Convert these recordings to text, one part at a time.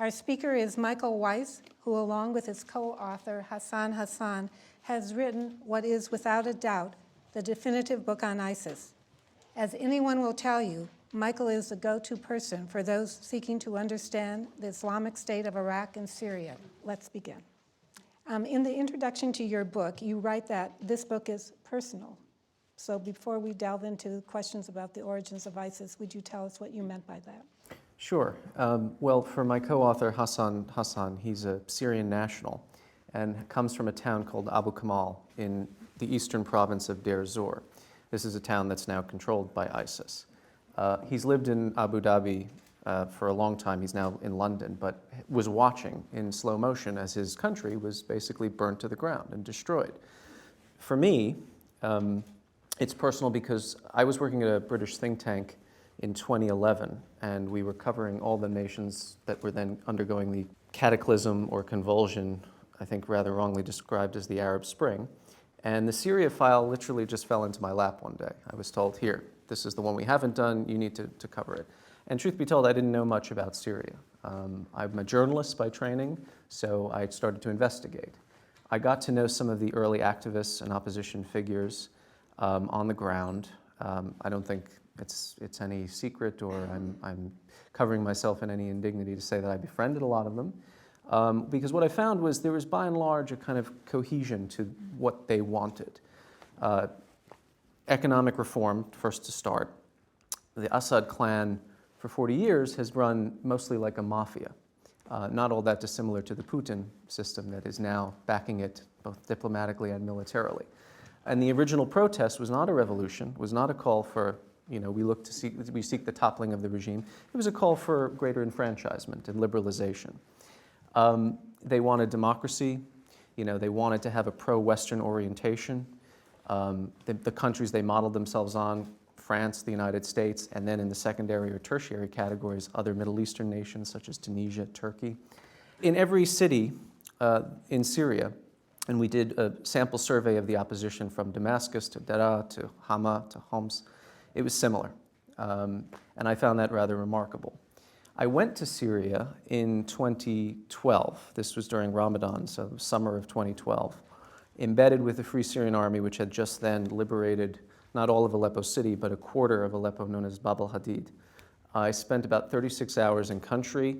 Our speaker is Michael Weiss, who along with his co-author Hassan Hassan has written what is without a doubt the definitive book on ISIS. As anyone will tell you, Michael is the go-to person for those seeking to understand the Islamic State of Iraq and Syria. Let's begin. In the introduction to your book, you write that this book is personal. So before we delve into questions about the origins of ISIS, would you tell us what you meant by that? Sure. Well, for my co-author Hassan Hassan, he's a Syrian national and comes from a town called Abu Kamal in the eastern province of Deir Zor. This is a town that's now controlled by ISIS. He's lived in Abu Dhabi for a long time. He's now in London, but was watching in slow motion as his country was basically burnt to the ground and destroyed. For me, it's personal because I was working at a British think tank in 2011, and we were covering all the nations that were then undergoing the cataclysm or convulsion, I think rather wrongly described as the Arab Spring. And the Syria file literally just fell into my lap one day. I was told, here, this is the one we haven't done, you need to cover it. And truth be told, I didn't know much about Syria. I'm a journalist by training, so I started to investigate. I got to know some of the early activists and opposition figures on the ground. I don't think it's any secret, or I'm covering myself in any indignity to say that I befriended a lot of them. Because what I found was there was by and large a kind of cohesion to what they wanted. Economic reform, first to start. The Assad clan for 40 years has run mostly like a mafia, not all that dissimilar to the Putin system that is now backing it both diplomatically and militarily. And the original protest was not a revolution, was not a call for, we seek the toppling of the regime. It was a call for greater enfranchisement and liberalization. They wanted democracy, they wanted to have a pro-Western orientation. The countries they modeled themselves on, France, the United States, and then in the secondary or tertiary categories, other Middle Eastern nations such as Tunisia, Turkey. In every city in Syria, and we did a sample survey of the opposition from Damascus to Daraa to Hama to Homs, it was similar. And I found that rather remarkable. I went to Syria in 2012. This was during Ramadan, so summer of 2012, embedded with the Free Syrian Army, which had just then liberated not all of Aleppo city, but a quarter of Aleppo known as Bab al-Hadid. I spent about 36 hours in country.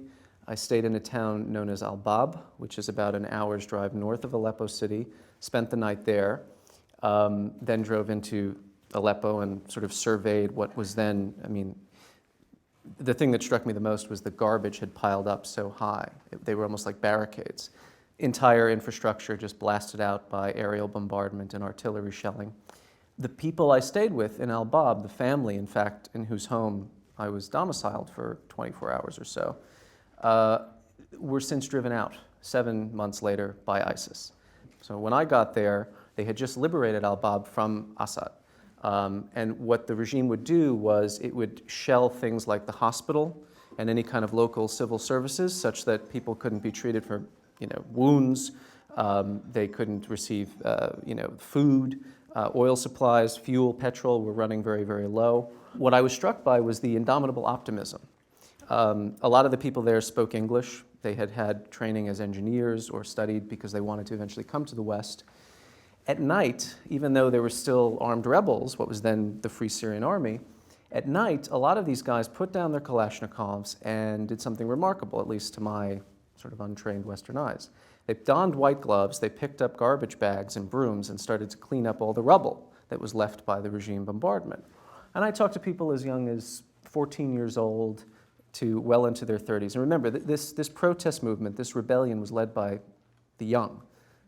I stayed in a town known as al-Bab, which is about an hour's drive north of Aleppo city, spent the night there, then drove into Aleppo and sort of surveyed what was then, the thing that struck me the most was the garbage had piled up so high. They were almost like barricades. Entire infrastructure just blasted out by aerial bombardment and artillery shelling. The people I stayed with in al-Bab, the family, in fact, in whose home I was domiciled for 24 hours or so, were since driven out 7 months later by ISIS. So when I got there, they had just liberated al-Bab from Assad. And what the regime would do was it would shell things like the hospital and any kind of local civil services such that people couldn't be treated for wounds, they couldn't receive food, oil supplies, fuel, petrol were running very, very low. What I was struck by was the indomitable optimism. A lot of the people there spoke English. They had had training as engineers or studied because they wanted to eventually come to the West. At night, even though there were still armed rebels, what was then the Free Syrian Army, at night, a lot of these guys put down their Kalashnikovs and did something remarkable, at least to my sort of untrained Western eyes. They donned white gloves, they picked up garbage bags and brooms and started to clean up all the rubble that was left by the regime bombardment. And I talked to people as young as 14 years old to well into their 30s. And remember, this protest movement, this rebellion was led by the young.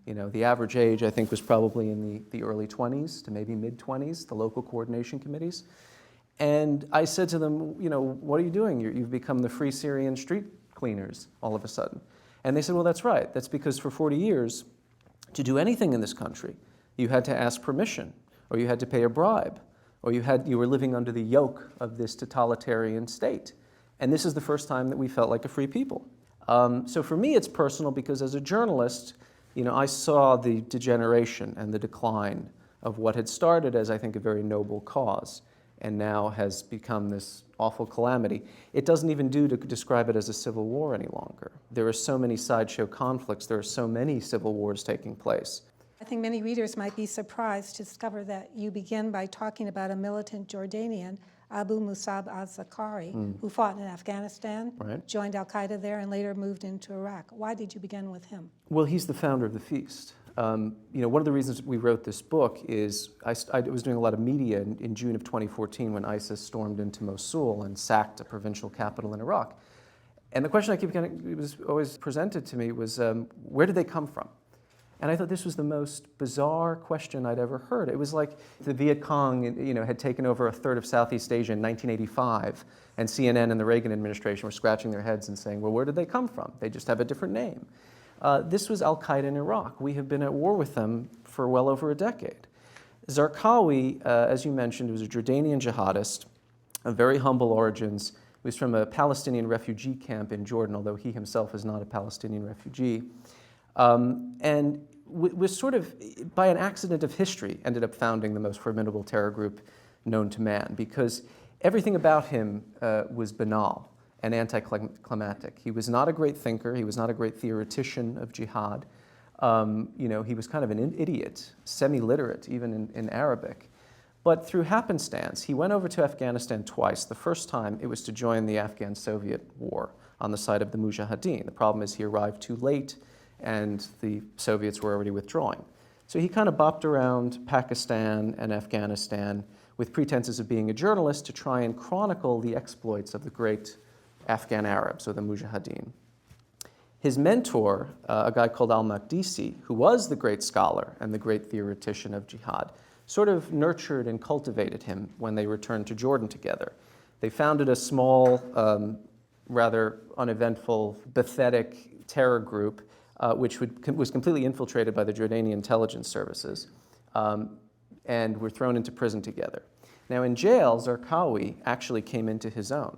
The average age, I think, was probably in the early 20s to maybe mid-20s, the local coordination committees. And I said to them, what are you doing? You've become the Free Syrian street cleaners all of a sudden. And they said, well, that's right. That's because for 40 years, to do anything in this country, you had to ask permission, or you had to pay a bribe, or you were living under the yoke of this totalitarian state. And this is the first time that we felt like a free people. So for me, it's personal because as a journalist, I saw the degeneration and the decline of what had started as, I think, a very noble cause. and now has become this awful calamity. It doesn't even do to describe it as a civil war any longer. There are so many sideshow conflicts, there are so many civil wars taking place. I think many readers might be surprised to discover that you begin by talking about a militant Jordanian, Abu Musab al-Zarqawi, who fought in Afghanistan, Right. joined al-Qaeda there, and later moved into Iraq. Why did you begin with him? Well, he's the founder of the feast. One of the reasons we wrote this book is I was doing a lot of media in June of 2014 when ISIS stormed into Mosul and sacked a provincial capital in Iraq. And the question it was always presented to me was, where did they come from? And I thought this was the most bizarre question I'd ever heard. It was like the Viet Cong, had taken over a third of Southeast Asia in 1985, and CNN and the Reagan administration were scratching their heads and saying, well, where did they come from? They just have a different name. This was al-Qaeda in Iraq. We have been at war with them for well over a decade. Zarqawi, as you mentioned, was a Jordanian jihadist of very humble origins. He was from a Palestinian refugee camp in Jordan, although he himself is not a Palestinian refugee. And was sort of, by an accident of history, ended up founding the most formidable terror group known to man, because everything about him was banal and anticlimactic. He was not a great thinker. He was not a great theoretician of jihad. He was kind of an idiot, semi-literate, even in Arabic. But through happenstance, he went over to Afghanistan twice. The first time, it was to join the Afghan-Soviet war on the side of the Mujahideen. The problem is he arrived too late, and the Soviets were already withdrawing. So he kind of bopped around Pakistan and Afghanistan with pretenses of being a journalist to try and chronicle the exploits of the great Afghan Arabs, or the Mujahideen. His mentor, a guy called al-Maqdisi, who was the great scholar and the great theoretician of jihad, sort of nurtured and cultivated him when they returned to Jordan together. They founded a small, rather uneventful, pathetic terror group which was completely infiltrated by the Jordanian intelligence services, and were thrown into prison together. Now in jail, Zarqawi actually came into his own.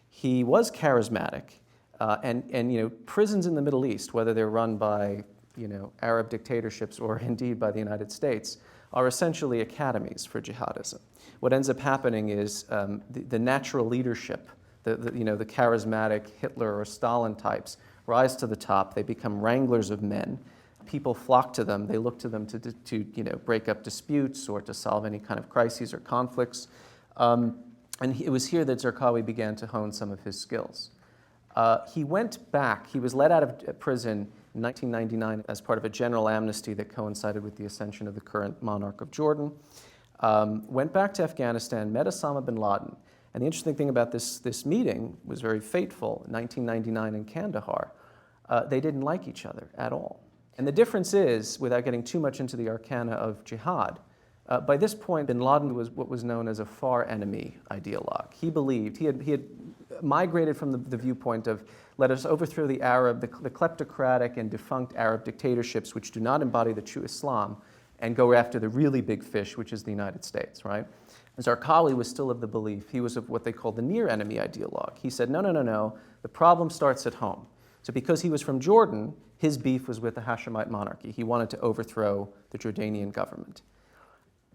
He was charismatic, and prisons in the Middle East, whether they're run by Arab dictatorships or indeed by the United States, are essentially academies for jihadism. What ends up happening is the natural leadership, the charismatic Hitler or Stalin types, rise to the top. They become wranglers of men. People flock to them. They look to them to break up disputes or to solve any kind of crises or conflicts. And it was here that Zarqawi began to hone some of his skills. He went back. He was let out of prison in 1999 as part of a general amnesty that coincided with the ascension of the current monarch of Jordan. Went back to Afghanistan, met Osama bin Laden. And the interesting thing about this meeting was very fateful. In 1999 in Kandahar, they didn't like each other at all. And the difference is, without getting too much into the arcana of jihad, by this point, bin Laden was what was known as a far enemy ideologue. He believed, he had migrated from the viewpoint of, let us overthrow the kleptocratic and defunct Arab dictatorships which do not embody the true Islam, and go after the really big fish, which is the United States, right? Zarqawi was still of the belief, he was of what they called the near enemy ideologue. He said, no, the problem starts at home. So because he was from Jordan, his beef was with the Hashemite monarchy. He wanted to overthrow the Jordanian government.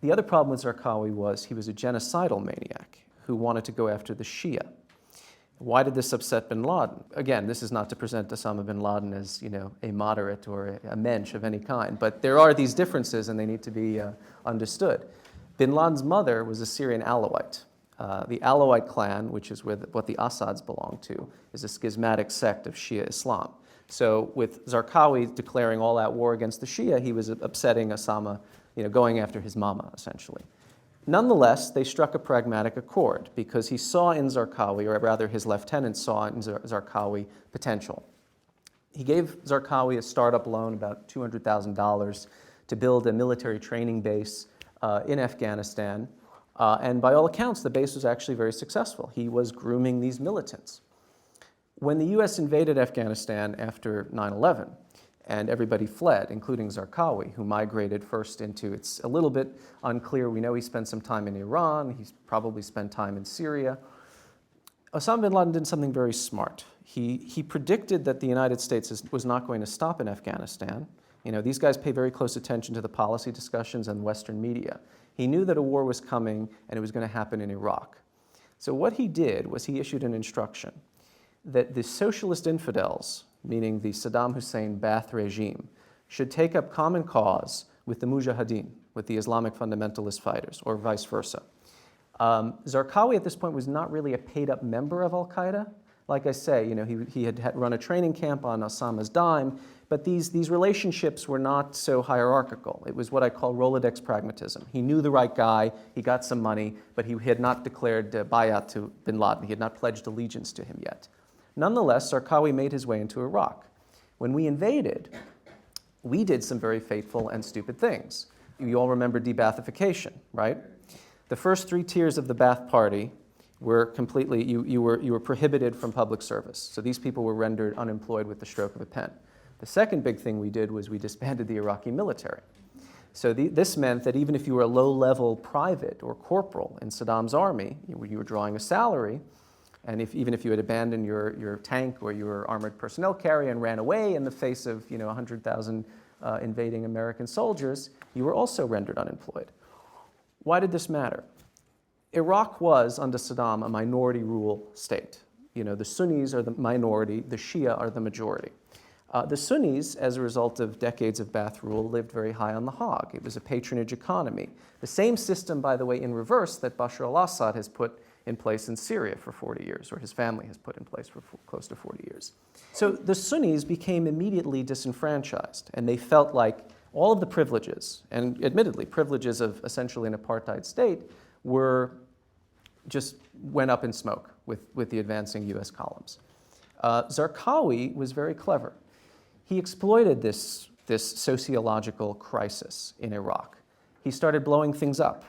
The other problem with Zarqawi was he was a genocidal maniac who wanted to go after the Shia. Why did this upset bin Laden? Again, this is not to present Osama bin Laden as a moderate or a mensch of any kind, but there are these differences and they need to be understood. Bin Laden's mother was a Syrian Alawite. The Alawite clan, which is what the Assads belong to, is a schismatic sect of Shia Islam. So with Zarqawi declaring all-out war against the Shia, he was upsetting Osama, going after his mama, essentially. Nonetheless, they struck a pragmatic accord because he saw in Zarqawi, or rather his lieutenant saw in Zarqawi, potential. He gave Zarqawi a startup loan, about $200,000, to build a military training base in Afghanistan. And by all accounts, the base was actually very successful. He was grooming these militants. When the US invaded Afghanistan after 9/11, and everybody fled, including Zarqawi, who migrated first into, it's a little bit unclear, we know he spent some time in Iran, he's probably spent time in Syria. Osama bin Laden did something very smart. He predicted that the United States was not going to stop in Afghanistan, You know, these guys pay very close attention to the policy discussions and Western media. He knew that a war was coming and it was going to happen in Iraq. So what he did was he issued an instruction that the socialist infidels, meaning the Saddam Hussein Ba'ath regime, should take up common cause with the Mujahideen, with the Islamic fundamentalist fighters, or vice versa. Zarqawi at this point was not really a paid-up member of al-Qaeda. Like I say, you know, he had run a training camp on Osama's dime, but these relationships were not so hierarchical. It was what I call Rolodex pragmatism. He knew the right guy, he got some money, but he had not declared bayat to bin Laden. He had not pledged allegiance to him yet. Nonetheless, Zarqawi made his way into Iraq. When we invaded, we did some very fateful and stupid things. You all remember de-Baathification, right? The first 3 tiers of the Ba'ath Party were completely, you were prohibited from public service. So these people were rendered unemployed with the stroke of a pen. The second big thing we did was we disbanded the Iraqi military. So this meant that even if you were a low-level private or corporal in Saddam's army, you were drawing a salary, and even if you had abandoned your tank or your armored personnel carrier and ran away in the face of 100,000 invading American soldiers, you were also rendered unemployed. Why did this matter? Iraq was, under Saddam, a minority rule state. You know, the Sunnis are the minority, the Shia are the majority. The Sunnis, as a result of decades of Ba'ath rule, lived very high on the hog. It was a patronage economy. The same system, by the way, in reverse, that Bashar al-Assad has put in place in Syria for 40 years, or his family has put in place for close to 40 years. So the Sunnis became immediately disenfranchised, and they felt like all of the privileges, and admittedly privileges of essentially an apartheid state, just went up in smoke with the advancing US columns. Zarqawi was very clever. He exploited this sociological crisis in Iraq. He started blowing things up.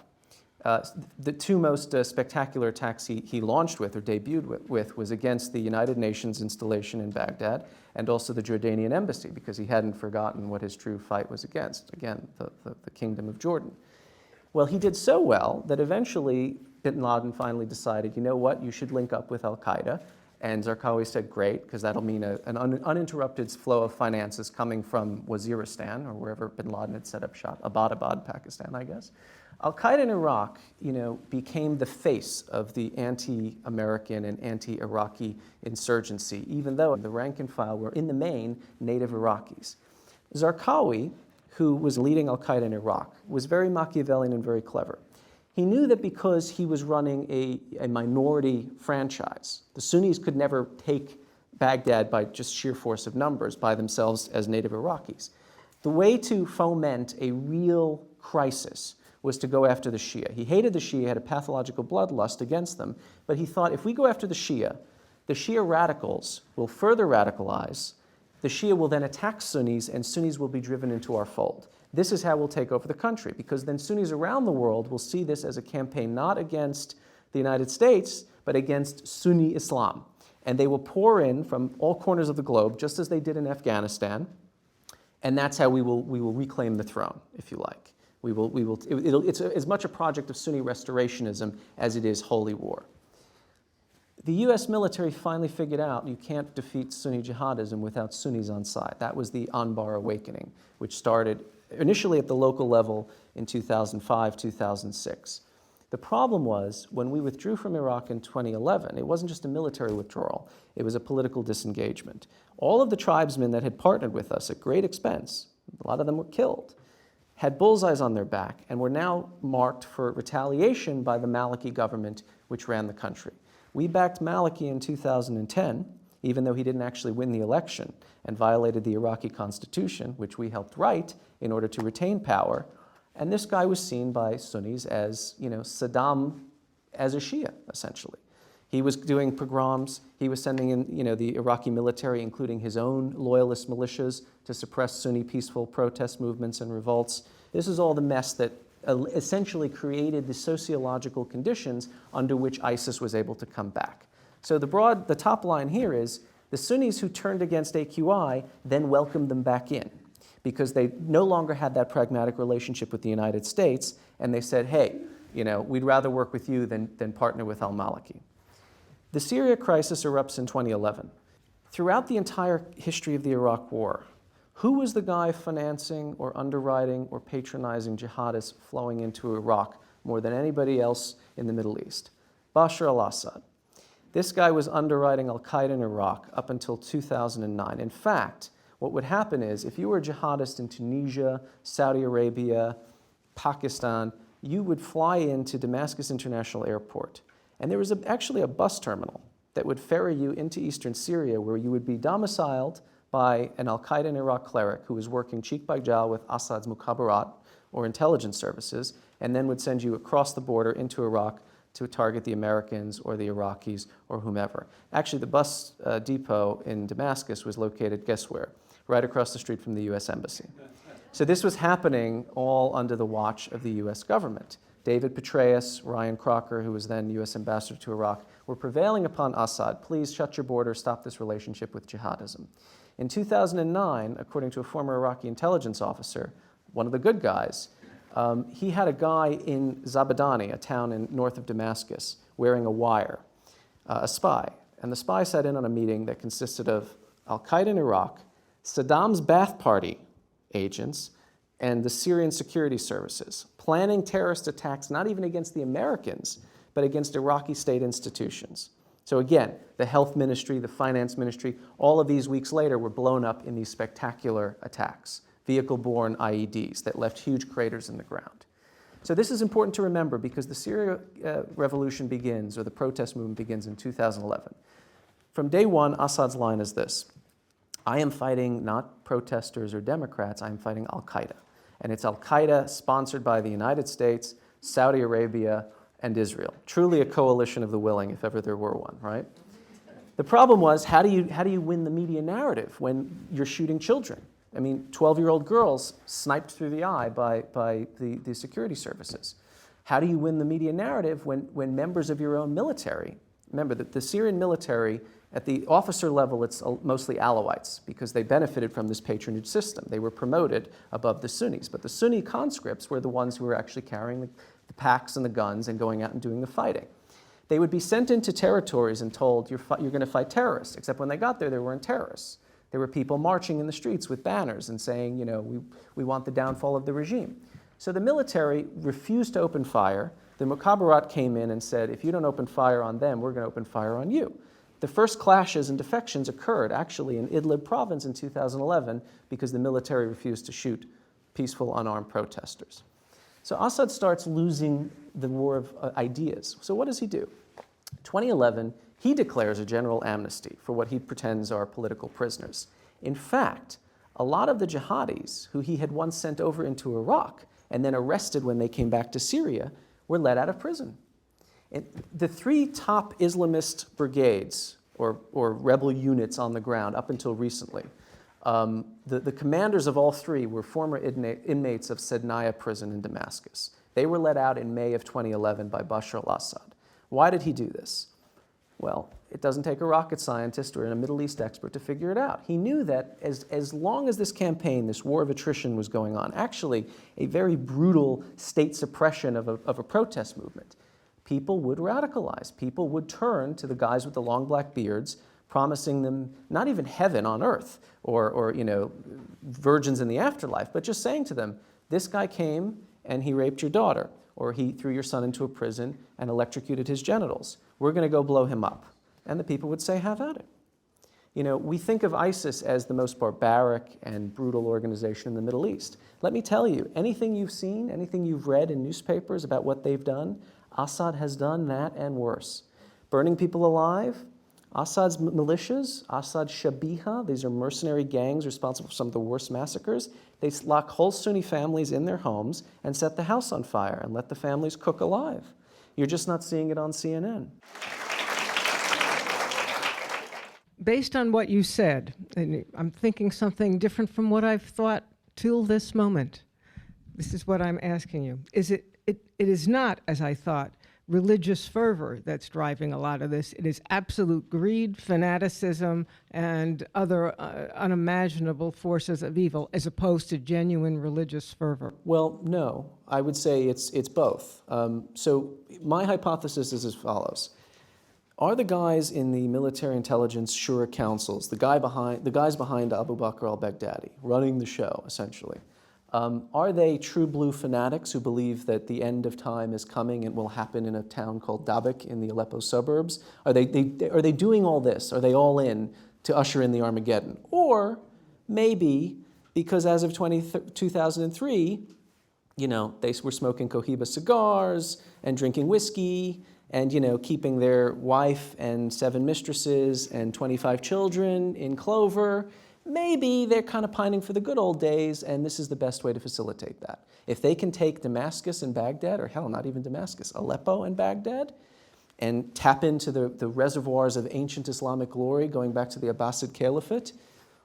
The 2 most spectacular attacks he launched with or debuted with was against the United Nations installation in Baghdad and also the Jordanian embassy, because he hadn't forgotten what his true fight was against, again, the Kingdom of Jordan. Well, he did so well that eventually bin Laden finally decided, you know what, you should link up with al-Qaeda. And Zarqawi said, great, because that'll mean an uninterrupted flow of finances coming from Waziristan, or wherever bin Laden had set up shop, Abbottabad, Pakistan, I guess. Al-Qaeda in Iraq, became the face of the anti-American and anti-Iraqi insurgency, even though the rank and file were, in the main, native Iraqis. Zarqawi, who was leading al-Qaeda in Iraq, was very Machiavellian and very clever. He knew that because he was running a minority franchise, the Sunnis could never take Baghdad by just sheer force of numbers by themselves as native Iraqis. The way to foment a real crisis was to go after the Shia. He hated the Shia, had a pathological bloodlust against them, but he thought if we go after the Shia radicals will further radicalize, the Shia will then attack Sunnis, and Sunnis will be driven into our fold. This is how we'll take over the country, because then Sunnis around the world will see this as a campaign not against the United States, but against Sunni Islam. And they will pour in from all corners of the globe, just as they did in Afghanistan, and that's how we will reclaim the throne, if you like. It's as much a project of Sunni restorationism as it is holy war. The US military finally figured out you can't defeat Sunni jihadism without Sunnis on side. That was the Anbar awakening, which started initially at the local level in 2005, 2006. The problem was, when we withdrew from Iraq in 2011, it wasn't just a military withdrawal, it was a political disengagement. All of the tribesmen that had partnered with us at great expense, a lot of them were killed, had bullseyes on their back and were now marked for retaliation by the Maliki government, which ran the country. We backed Maliki in 2010, even though he didn't actually win the election and violated the Iraqi constitution, which we helped write in order to retain power. And this guy was seen by Sunnis as, Saddam as a Shia, essentially. He was doing pogroms. He was sending in, the Iraqi military, including his own loyalist militias, to suppress Sunni peaceful protest movements and revolts. This is all the mess that essentially created the sociological conditions under which ISIS was able to come back. So the top line here is the Sunnis who turned against AQI then welcomed them back in, because they no longer had that pragmatic relationship with the United States, and they said, hey, we'd rather work with you than partner with al-Maliki. The Syria crisis erupts in 2011. Throughout the entire history of the Iraq War, Who was the guy financing or underwriting or patronizing jihadists flowing into Iraq more than anybody else in the Middle East? Bashar al-Assad. This guy was underwriting al-Qaeda in Iraq up until 2009. In fact, what would happen is if you were a jihadist in Tunisia, Saudi Arabia, Pakistan, you would fly into Damascus International Airport. And there was actually a bus terminal that would ferry you into eastern Syria, where you would be domiciled by an al-Qaeda in Iraq cleric who was working cheek by jowl with Assad's mukhabarat, or intelligence services, and then would send you across the border into Iraq to target the Americans or the Iraqis or whomever. Actually, the bus depot in Damascus was located, guess where? Right across the street from the US Embassy. So this was happening all under the watch of the US government. David Petraeus, Ryan Crocker, who was then US ambassador to Iraq, were prevailing upon Assad, please shut your border, stop this relationship with jihadism. In 2009, according to a former Iraqi intelligence officer, one of the good guys, he had a guy in Zabadani, a town north of Damascus, wearing a wire, a spy. And the spy sat in on a meeting that consisted of al-Qaeda in Iraq, Saddam's Ba'ath Party agents, and the Syrian security services, planning terrorist attacks not even against the Americans, but against Iraqi state institutions. So again, the health ministry, the finance ministry, all of these weeks later were blown up in these spectacular attacks, vehicle-borne IEDs that left huge craters in the ground. So this is important to remember because the Syria revolution begins, or the protest movement begins in 2011. From day one, Assad's line is this: I am fighting not protesters or Democrats, I am fighting al-Qaeda. And it's al-Qaeda sponsored by the United States, Saudi Arabia, and Israel. Truly a coalition of the willing, if ever there were one, right? The problem was, how do you win the media narrative when you're shooting children? I mean, 12-year-old girls sniped through the eye by the security services. How do you win the media narrative when members of your own military, remember that the Syrian military, at the officer level, it's mostly Alawites because they benefited from this patronage system. They were promoted above the Sunnis, but the Sunni conscripts were the ones who were actually carrying the packs and the guns and going out and doing the fighting. They would be sent into territories and told, you're going to fight terrorists, except when they got there, they weren't terrorists. There were people marching in the streets with banners and saying, you know, we want the downfall of the regime. So the military refused to open fire. The mukhabarat came in and said, if you don't open fire on them, we're going to open fire on you. The first clashes and defections occurred actually in Idlib province in 2011 because the military refused to shoot peaceful, unarmed protesters. So Assad starts losing the war of ideas. So what does he do? 2011, he declares a general amnesty for what he pretends are political prisoners. In fact, a lot of the jihadis who he had once sent over into Iraq and then arrested when they came back to Syria were let out of prison. And the three top Islamist brigades or rebel units on the ground up until recently, the commanders of all three were former inmates of Sednaya prison in Damascus. They were let out in May of 2011 by Bashar al-Assad. Why did he do this? Well, it doesn't take a rocket scientist or a Middle East expert to figure it out. He knew that as long as this campaign, this war of attrition was going on, actually a very brutal state suppression of a protest movement, people would radicalize. People would turn to the guys with the long black beards, promising them not even heaven on earth or you know, virgins in the afterlife, but just saying to them, this guy came and he raped your daughter, or he threw your son into a prison and electrocuted his genitals. We're going to go blow him up. And the people would say, have at it. You know, we think of ISIS as the most barbaric and brutal organization in the Middle East. Let me tell you, anything you've seen, anything you've read in newspapers about what they've done, Assad has done that and worse. Burning people alive, Assad's militias, Assad's Shabiha, these are mercenary gangs responsible for some of the worst massacres. They lock whole Sunni families in their homes and set the house on fire and let the families cook alive. You're just not seeing it on CNN. Based on what you said, and I'm thinking something different from what I've thought till this moment. This is what I'm asking you. It is not, as I thought, religious fervor that's driving a lot of this. It is absolute greed, fanaticism, and other unimaginable forces of evil, as opposed to genuine religious fervor. Well, no. I would say it's both. So my hypothesis is as follows. are the guys in the military intelligence Shura councils, the guys behind Abu Bakr al-Baghdadi, running the show, essentially, are they true blue fanatics who believe that the end of time is coming and will happen in a town called Dabak in the Aleppo suburbs? Are they doing all this? Are they all in to usher in the Armageddon? Or maybe because as of 2003, you know, they were smoking Cohiba cigars and drinking whiskey and, you know, keeping their wife and 7 mistresses and 25 children in clover. Maybe they're kind of pining for the good old days, and this is the best way to facilitate that. If they can take Damascus and Baghdad, or hell, not even Damascus, Aleppo and Baghdad, and tap into the reservoirs of ancient Islamic glory going back to the Abbasid Caliphate,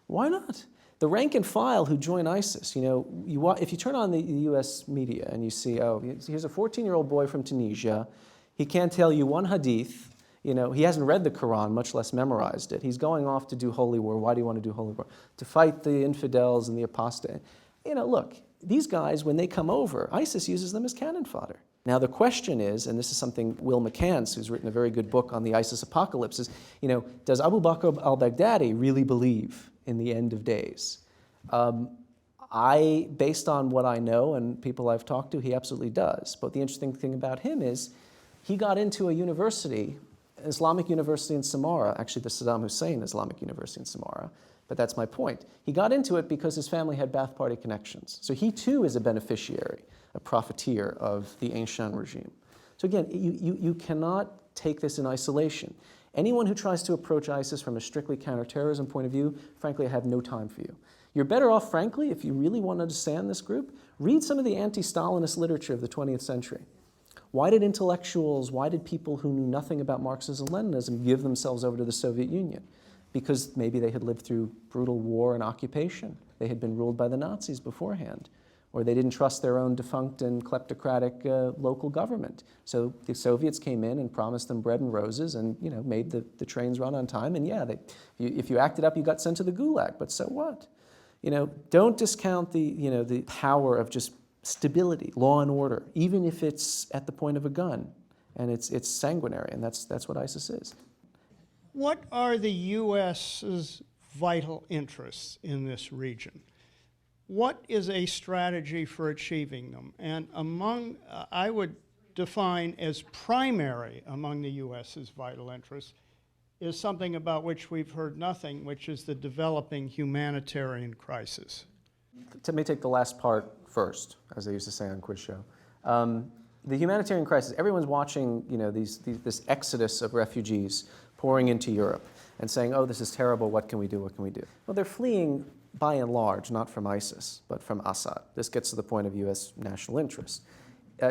why not? The rank and file who join ISIS, you know, if you turn on the US media and you see, oh, here's a 14-year-old boy from Tunisia, he can't tell you one hadith, you know, he hasn't read the Quran, much less memorized it. He's going off to do holy war. Why do you want to do holy war? To fight the infidels and the apostate. You know, look, these guys, when they come over, ISIS uses them as cannon fodder. Now the question is, and this is something Will McCants, who's written a very good book on the ISIS apocalypse, is, you know, does Abu Bakr al-Baghdadi really believe in the end of days? Based on what I know and people I've talked to, he absolutely does. But the interesting thing about him is he got into a university, Islamic University in Samarra, actually the Saddam Hussein Islamic University in Samarra, but that's my point. He got into it because his family had Ba'ath Party connections. So he too is a beneficiary, a profiteer of the ancient regime. So again, you cannot take this in isolation. Anyone who tries to approach ISIS from a strictly counterterrorism point of view, frankly, I have no time for you. You're better off, frankly, if you really want to understand this group, read some of the anti-Stalinist literature of the 20th century. Why did intellectuals, why did people who knew nothing about Marxism and Leninism give themselves over to the Soviet Union? Because maybe they had lived through brutal war and occupation. They had been ruled by the Nazis beforehand. Or they didn't trust their own defunct and kleptocratic local government. So the Soviets came in and promised them bread and roses and, you know, made the trains run on time. And yeah, if you acted up, you got sent to the gulag, but so what? You know, don't discount the power of just stability, law and order, even if it's at the point of a gun, and it's sanguinary, and that's what ISIS is. What are the U.S.'s vital interests in this region? What is a strategy for achieving them? And among, I would define as primary among the U.S.'s vital interests, is something about which we've heard nothing, which is the developing humanitarian crisis. Let me take the last part first, as they used to say on Quiz Show. The humanitarian crisis, everyone's watching, you know, this exodus of refugees pouring into Europe and saying, oh, this is terrible, what can we do, what can we do? Well, they're fleeing, by and large, not from ISIS, but from Assad. This gets to the point of U.S. national interest.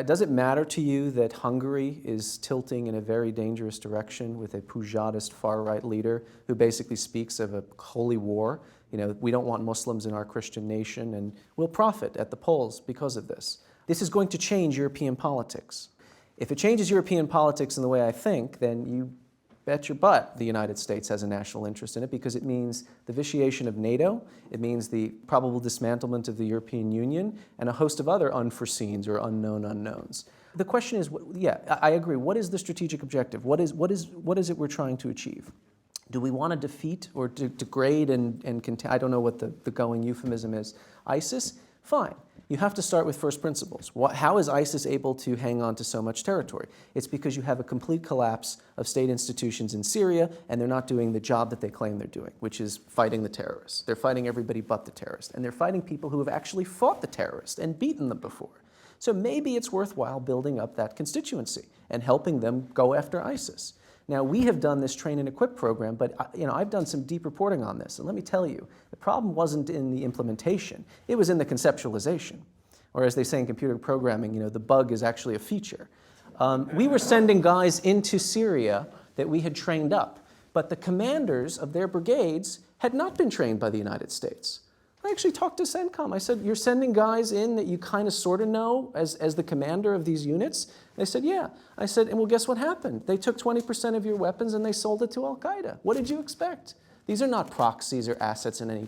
Does it matter to you that Hungary is tilting in a very dangerous direction with a Pujadist far-right leader who basically speaks of a holy war? You know, we don't want Muslims in our Christian nation, and we'll profit at the polls because of this. This is going to change European politics. If it changes European politics in the way I think, then you bet your butt the United States has a national interest in it, because it means the vitiation of NATO, it means the probable dismantlement of the European Union, and a host of other unforeseens or unknown unknowns. The question is, yeah, I agree. What is the strategic objective? What is it we're trying to achieve? Do we want to defeat or degrade and I don't know what the going euphemism is, ISIS? Fine. You have to start with first principles. How is ISIS able to hang on to so much territory? It's because you have a complete collapse of state institutions in Syria, and they're not doing the job that they claim they're doing, which is fighting the terrorists. They're fighting everybody but the terrorists, and they're fighting people who have actually fought the terrorists and beaten them before. So maybe it's worthwhile building up that constituency and helping them go after ISIS. Now, we have done this train and equip program, but I've done some deep reporting on this, and let me tell you, the problem wasn't in the implementation, it was in the conceptualization. Or as they say in computer programming, the bug is actually a feature. We were sending guys into Syria that we had trained up, but the commanders of their brigades had not been trained by the United States. I actually talked to CENTCOM. I said, you're sending guys in that you kind of sort of know as the commander of these units? They said, yeah. I said, and well, guess what happened? They took 20% of your weapons and they sold it to al-Qaeda. What did you expect? These are not proxies or assets in any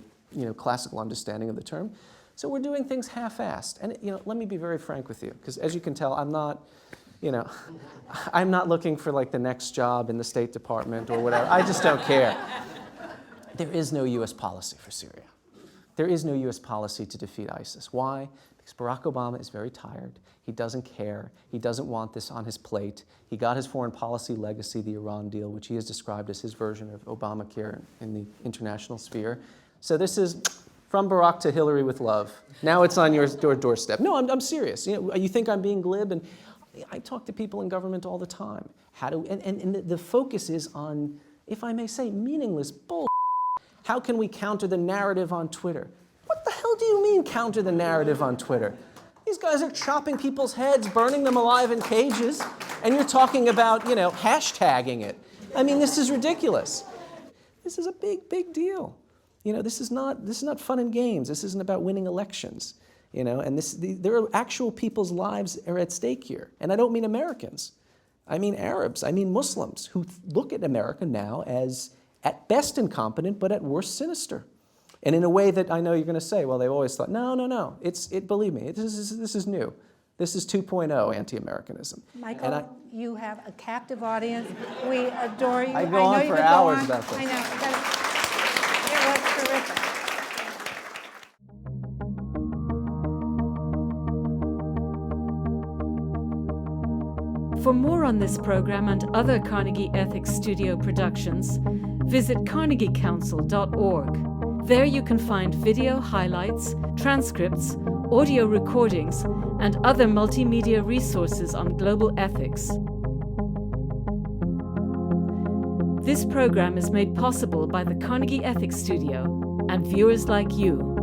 classical understanding of the term. So we're doing things half-assed. And let me be very frank with you, because as you can tell, I'm not you know, I'm not looking for like the next job in the State Department or whatever. I just don't care. There is no U.S. policy for Syria. There is no U.S. policy to defeat ISIS. Why? Because Barack Obama is very tired. He doesn't care. He doesn't want this on his plate. He got his foreign policy legacy, the Iran deal, which he has described as his version of Obamacare in the international sphere. So this is from Barack to Hillary with love. Now it's on your doorstep. No, I'm serious. You think I'm being glib? And I talk to people in government all the time. And the focus is on, if I may say, meaningless bull. How can we counter the narrative on Twitter? What the hell do you mean counter the narrative on Twitter? These guys are chopping people's heads, burning them alive in cages, and you're talking about, hashtagging it. I mean, this is ridiculous. This is a big, big deal. This is not fun and games. This isn't about winning elections. And there are actual people's lives are at stake here. And I don't mean Americans. I mean Arabs. I mean Muslims who look at America now as at best incompetent, but at worst sinister. And in a way that I know you're going to say, well, they've always thought, no. Believe me, this is new. This is 2.0 anti-Americanism. Michael, you have a captive audience. We adore you. I go on for hours about this. I know. It was terrific. For more on this program and other Carnegie Ethics Studio productions, visit carnegiecouncil.org. There you can find video highlights, transcripts, audio recordings, and other multimedia resources on global ethics. This program is made possible by the Carnegie Ethics Studio and viewers like you.